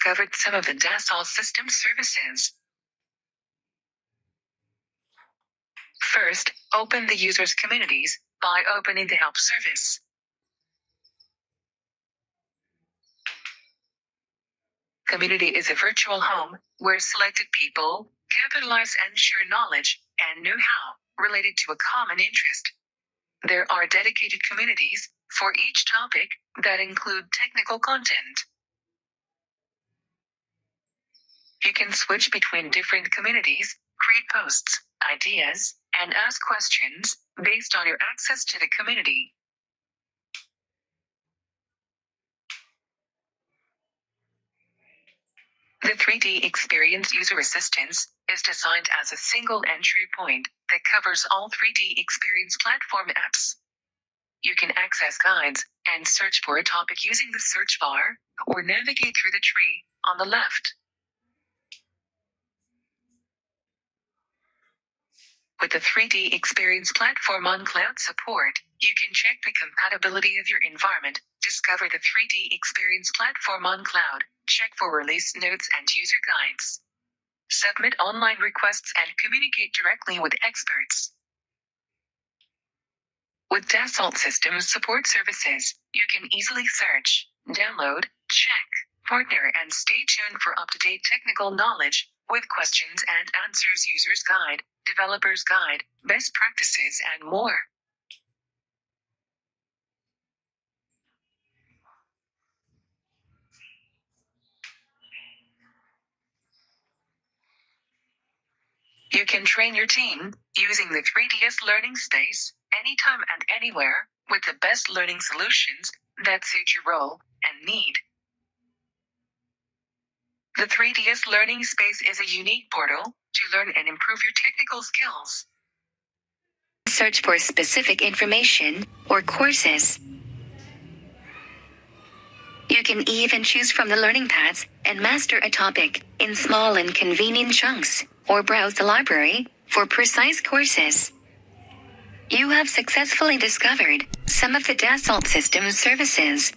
discovered some of the Dassault system services. First, open the user's communities by opening the Help service. Community is a virtual home where selected people capitalize and share knowledge and know-how related to a common interest. There are dedicated communities for each topic that include technical content. You can switch between different communities, create posts, ideas, and ask questions based on your access to the community. The 3DEXPERIENCE user assistance is designed as a single entry point that covers all 3DEXPERIENCE platform apps. You can access guides and search for a topic using the search bar, or navigate through the tree on the left. With the 3DEXPERIENCE platform on cloud support, you can check the compatibility of your environment, discover the 3DEXPERIENCE platform on cloud, check for release notes and user guides, submit online requests and communicate directly with experts. With Dassault Systems Support Services, you can easily search, download, check, partner and stay tuned for up-to-date technical knowledge, with questions and answers, user's guide, developer's guide, best practices and more. You can train your team using the 3DS learning space anytime and anywhere with the best learning solutions that suit your role and need. The 3DS learning space is a unique portal to learn and improve your technical skills. Search for specific information or courses. You can even choose from the learning paths and master a topic in small and convenient chunks, or browse the library for precise courses. You have successfully discovered some of the Dassault Systems services.